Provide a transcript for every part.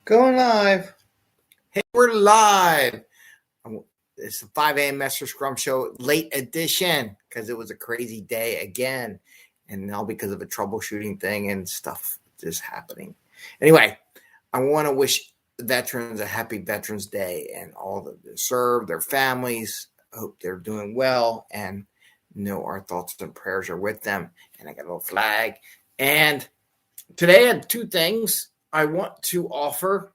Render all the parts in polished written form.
Going live. Hey, we're live. It's the 5 a.m. Mester Scrum Show late edition because it was a crazy day again. And now because of a troubleshooting thing and stuff just happening. Anyway, I want to wish veterans a happy Veterans Day and all that serve, their families. I hope they're doing well and know our thoughts and prayers are with them. And I got a little flag. And today I had two things I want to offer.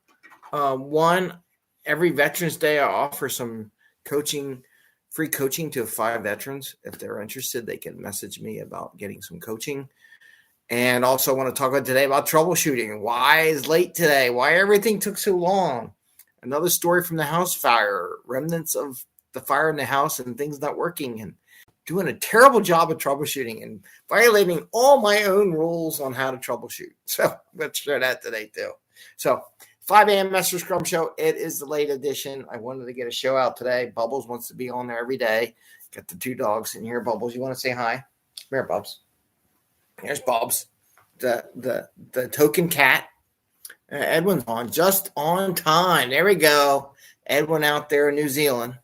One, every Veterans Day, I offer some free coaching to 5 veterans. If they're interested, they can message me about getting some coaching. And also I want to talk about today about troubleshooting. Why is late today? Why everything took so long? Another story from the house fire, remnants of the fire in the house and things not working and doing a terrible job of troubleshooting and violating all my own rules on how to troubleshoot. So let's share that today too. So 5 a.m. Mester Scrum Show. It is the late edition. I wanted to get a show out today. Bubbles wants to be on there every day. Got the 2 dogs in here. Bubbles, you want to say hi? Come here, Bubs. Here's Bubs, the token cat. Edwin's on just on time. There we go. Edwin out there in New Zealand.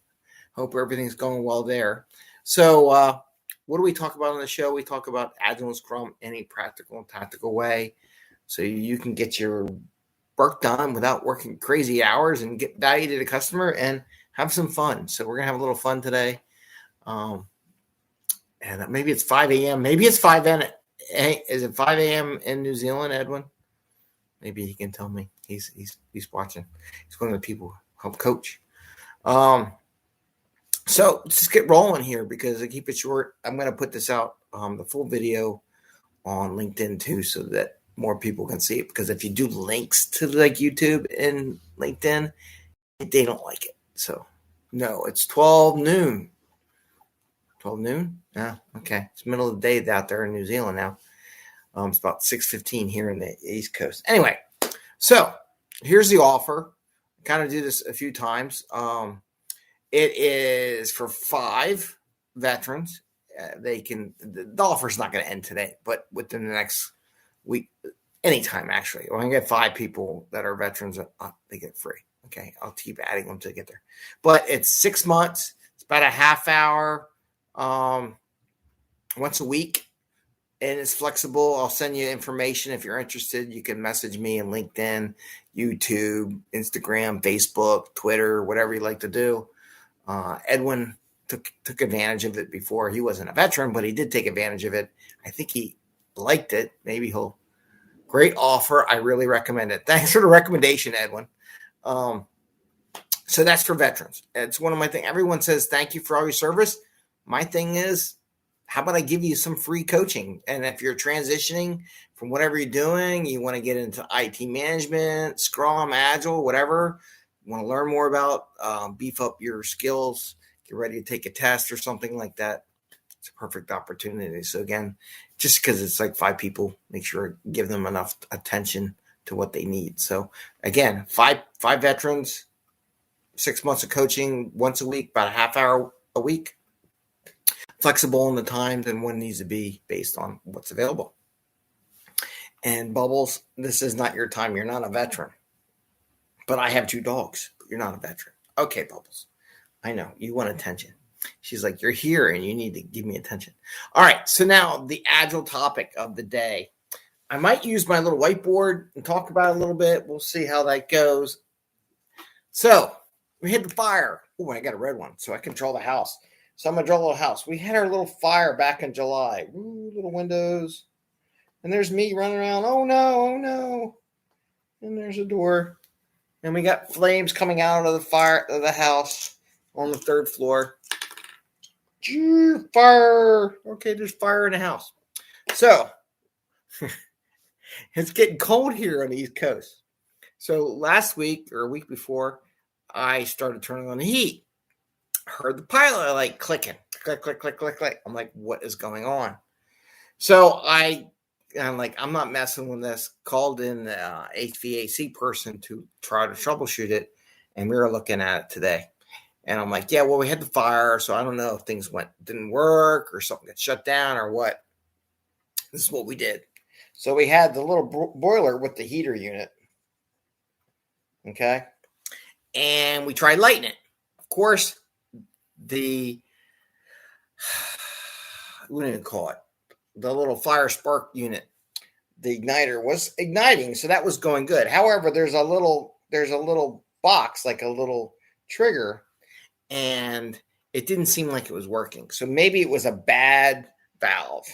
Hope everything's going well there. So what do we talk about on the show? We talk about Agile and Scrum any practical and tactical way so you can get your work done without working crazy hours and get value to the customer and have some fun. So we're going to have a little fun today. And maybe it's 5 a.m. Maybe it's 5 a.m. Is it 5 a.m. in New Zealand, Edwin? Maybe he can tell me. He's watching. He's one of the people who help coach. So let's just get rolling here because I keep it short. I'm going to put this out, the full video on LinkedIn too, so that more people can see it. Because if you do links to like YouTube and LinkedIn, they don't like it. So no, it's 12 noon. 12 noon? Yeah, okay. It's middle of the day out there in New Zealand now. It's about 6:15 here in the East Coast. Anyway, so here's the offer. I kind of do this a few times. It is for 5 veterans. The offer's not going to end today, but within the next week, anytime actually. When I get 5 people that are veterans, they get free. Okay, I'll keep adding them to get there. But it's 6 months. It's about a half hour, once a week, and it's flexible. I'll send you information if you're interested. You can message me on LinkedIn, YouTube, Instagram, Facebook, Twitter, whatever you like to do. Edwin took advantage of it before. He wasn't a veteran, but he did take advantage of it. I think he liked it. Maybe great offer. I really recommend it. Thanks for the recommendation, Edwin. So that's for veterans. It's one of my things. Everyone says, thank you for all your service. My thing is, how about I give you some free coaching? And if you're transitioning from whatever you're doing, you want to get into IT management, Scrum, Agile, whatever, you want to learn more about, beef up your skills, get ready to take a test or something like that, it's a perfect opportunity. So again, just because it's like 5 people, make sure to give them enough attention to what they need. So again, five veterans, 6 months of coaching once a week, about a half hour a week, flexible in the times and when it needs to be based on what's available. And Bubbles, this is not your time. You're not a veteran. But I have 2 dogs. You're not a veteran. Okay, Bubbles. I know. You want attention. She's like, you're here and you need to give me attention. All right. So now the Agile topic of the day. I might use my little whiteboard and talk about it a little bit. We'll see how that goes. So we hit the fire. Oh, I got a red one. So I can draw the house. So I'm going to draw a little house. We had our little fire back in July. Ooh, little windows. And there's me running around. Oh, no. Oh, no. And there's a door. And we got flames coming out of the house on the 3rd floor. Fire. Okay, there's fire in the house. So it's getting cold here on the East Coast. So last week or a week before, I started turning on the heat. Heard the pilot like clicking. Click, click, click, click, click. I'm like, what is going on? So I'm like, I'm not messing with this. Called in the HVAC person to try to troubleshoot it, and we were looking at it today. And I'm like, yeah, well, we had the fire, so I don't know if things didn't work or something got shut down or what. This is what we did. So we had the little boiler with the heater unit. Okay. And we tried lighting it. Of course, what do you call it? The little fire spark unit, the igniter was igniting. So that was going good. However, there's a little box, like a little trigger, and it didn't seem like it was working. So maybe it was a bad valve.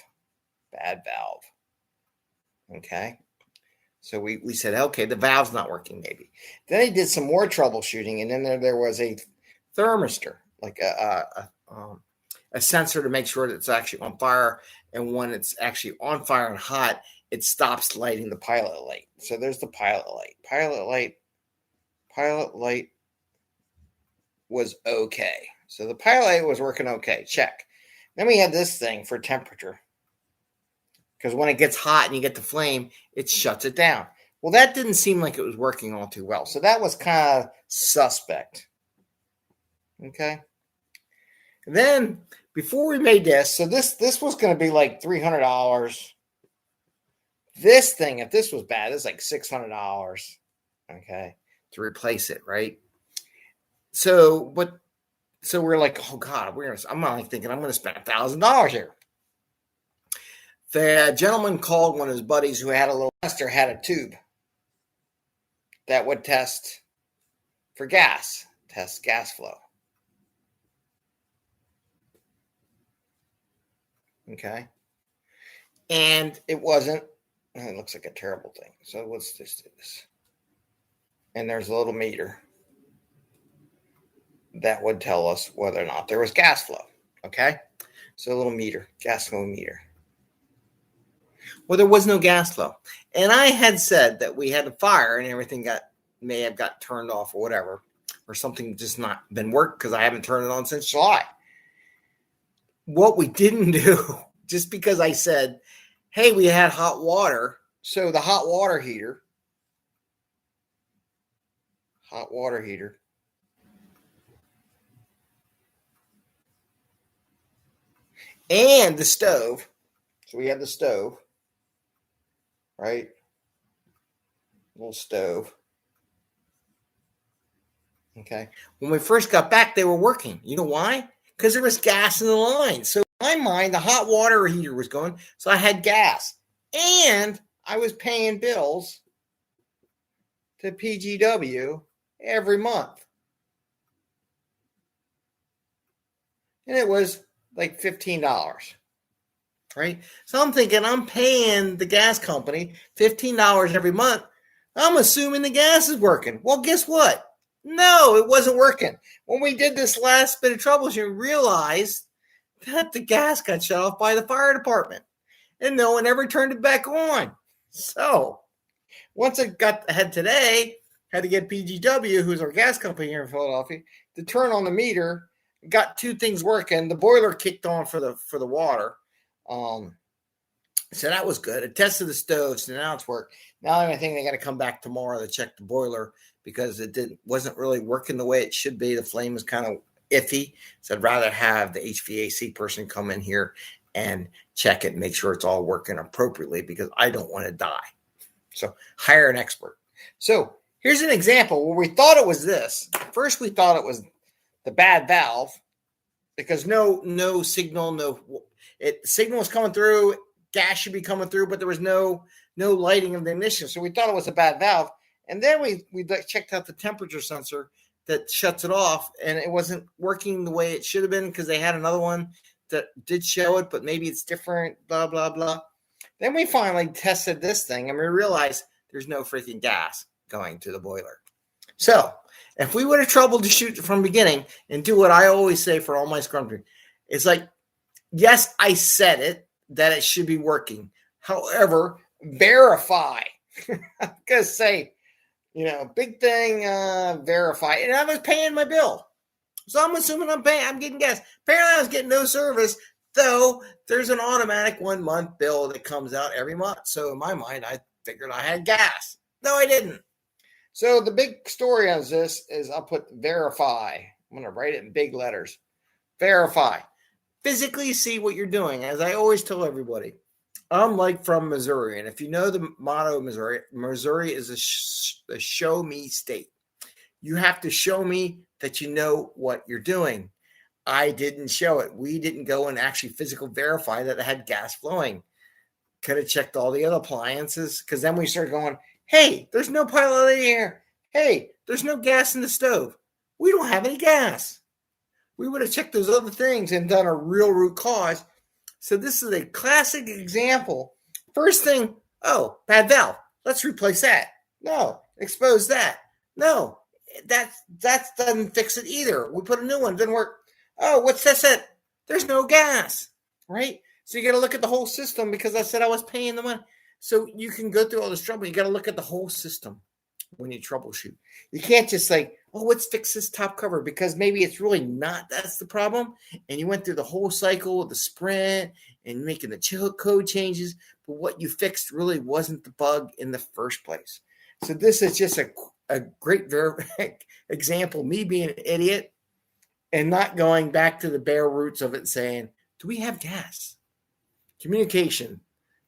Okay. So we said, okay, the valve's not working maybe. Then they did some more troubleshooting, and then there was a thermistor, like a sensor to make sure that it's actually on fire. And when it's actually on fire and hot, it stops lighting the pilot light. So there's the pilot light. Pilot light was okay. So the pilot light was working okay. Check. Then we had this thing for temperature. Because when it gets hot and you get the flame, it shuts it down. Well, that didn't seem like it was working all too well. So that was kind of suspect. Okay. And then before we made this, so this was going to be like $300. This thing, if this was bad, it's like $600. Okay, to replace it, right? So we're like, oh God, I'm not thinking I'm going to spend $1,000 here. The gentleman called one of his buddies who had a little tester, had a tube that would test for gas flow. Okay. And it wasn't, it looks like a terrible thing. So let's just do this. And there's a little meter that would tell us whether or not there was gas flow. Okay. So a little meter, gas flow meter. Well, there was no gas flow. And I had said that we had a fire and everything may have got turned off or whatever, or something just not been worked because I haven't turned it on since July. What we didn't do, just because I said, hey, we had hot water. So the hot water heater, and the stove. So we had the stove, right? Little stove. Okay. When we first got back, they were working. You know why? Because there was gas in the line. So in my mind, the hot water heater was going. So I had gas. And I was paying bills to PGW every month. And it was like $15. Right? So I'm thinking I'm paying the gas company $15 every month. I'm assuming the gas is working. Well, guess what? No, it wasn't working. When we did this last bit of troubleshooting, we realized that the gas got shut off by the fire department. And no one ever turned it back on. So once it got ahead today, had to get PGW, who's our gas company here in Philadelphia, to turn on the meter. Got two things working. The boiler kicked on for the water. So that was good. It tested the stove, so now it's worked. Now I think they got to come back tomorrow to check the boiler because it wasn't really working the way it should be. The flame was kind of iffy. So I'd rather have the HVAC person come in here and check it and make sure it's all working appropriately because I don't want to die. So hire an expert. So here's an example where we thought it was this. First, we thought it was the bad valve because no signal, signal was coming through, gas should be coming through, but there was no lighting of the ignition. So we thought it was a bad valve. And then we checked out the temperature sensor that shuts it off, and it wasn't working the way it should have been because they had another one that did show it, but maybe it's different, blah, blah, blah. Then we finally tested this thing, and we realized there's no freaking gas going to the boiler. So if we would have troubleshoot from the beginning and do what I always say for all my Scrum, it's like, yes, I said it, that it should be working. However, verify. Because say, big thing, verify. And I was paying my bill. So I'm assuming I'm getting gas. Apparently I was getting no service, though there's an automatic 1 month bill that comes out every month. So in my mind, I figured I had gas. No, I didn't. So the big story on this is I'll put verify. I'm going to write it in big letters. Verify. Physically see what you're doing. As I always tell everybody, I'm like from Missouri. And if you know the motto of Missouri is a show me state. You have to show me that you know what you're doing. I didn't show it. We didn't go and actually physical verify that it had gas flowing. Could have checked all the other appliances, because then we started going, hey, there's no pilot in here. Hey, there's no gas in the stove. We don't have any gas. We would have checked those other things and done a real root cause. So this is a classic example. First thing, oh, bad valve. Let's replace that. No, expose that. No, that doesn't fix it either. We put a new one, it didn't work. Oh, what's that? There's no gas, right? So you got to look at the whole system, because I said I was paying the money. So you can go through all this trouble. You got to look at the whole system when you troubleshoot. You can't just say, oh, let's fix this top cover, because maybe it's really not. That's the problem. And you went through the whole cycle of the sprint and making the code changes. But what you fixed really wasn't the bug in the first place. So this is just a great example, me being an idiot and not going back to the bare roots of it and saying, do we have gas? Communication.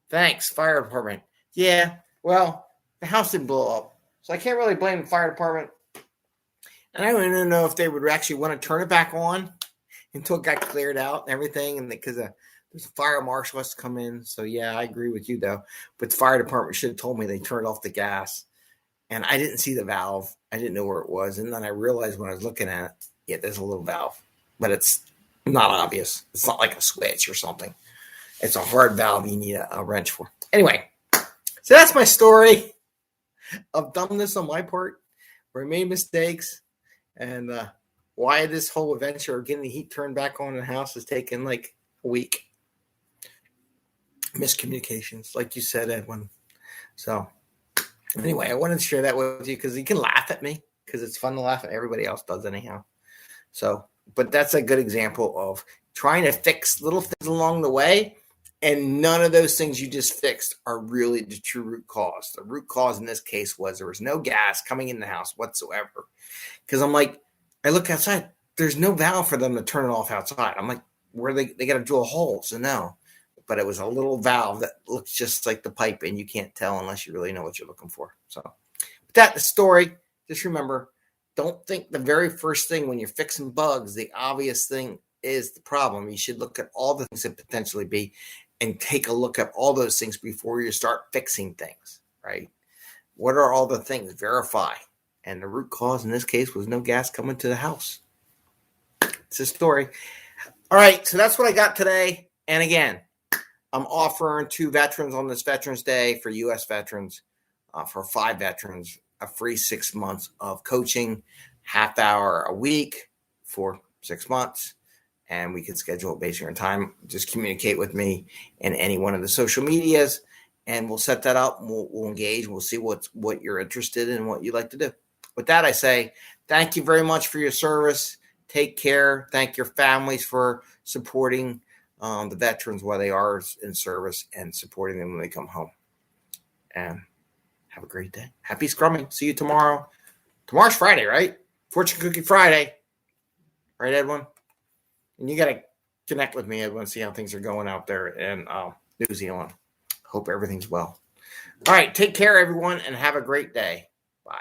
Thanks, fire department. Yeah, well, the house didn't blow up. So I can't really blame the fire department. And I don't even know if they would actually want to turn it back on until it got cleared out and everything. And because there's a fire marshal has to come in. So yeah, I agree with you though. But the fire department should have told me they turned off the gas. And I didn't see the valve. I didn't know where it was. And then I realized when I was looking at it, yeah, there's a little valve. But it's not obvious. It's not like a switch or something. It's a hard valve you need a wrench for. Anyway, so that's my story of dumbness on my part, where I made mistakes, and why this whole adventure of getting the heat turned back on in the house has taken like a week. Miscommunications, like you said, Edwin. So anyway, I wanted to share that with you because you can laugh at me, because it's fun to laugh at. Everybody else does anyhow. So, but that's a good example of trying to fix little things along the way. And none of those things you just fixed are really the true root cause. The root cause in this case was there was no gas coming in the house whatsoever. Because I'm like, I look outside, there's no valve for them to turn it off outside. I'm like, where they got to drill a hole. So no, but it was a little valve that looks just like the pipe, and you can't tell unless you really know what you're looking for. So with that, the story, just remember, don't think the very first thing when you're fixing bugs, the obvious thing is the problem. You should look at all the things that potentially be, and take a look at all those things before you start fixing things, right? What are all the things? Verify. And the root cause in this case was no gas coming to the house. It's a story. All right, so that's what I got today. And again, I'm offering to veterans on this Veterans Day for U.S. veterans, for 5 veterans, a free 6 months of coaching, half hour a week for 6 months. And we can schedule it based on your time. Just communicate with me in any one of the social medias, and we'll set that up. We'll engage. We'll see what you're interested in and what you'd like to do. With that, I say thank you very much for your service. Take care. Thank your families for supporting the veterans while they are in service, and supporting them when they come home. And have a great day. Happy Scrumming. See you tomorrow. Tomorrow's Friday, right? Fortune Cookie Friday. Right, Edwin? And you got to connect with me, Edwin, see how things are going out there in New Zealand. Hope everything's well. All right. Take care, everyone, and have a great day. Bye.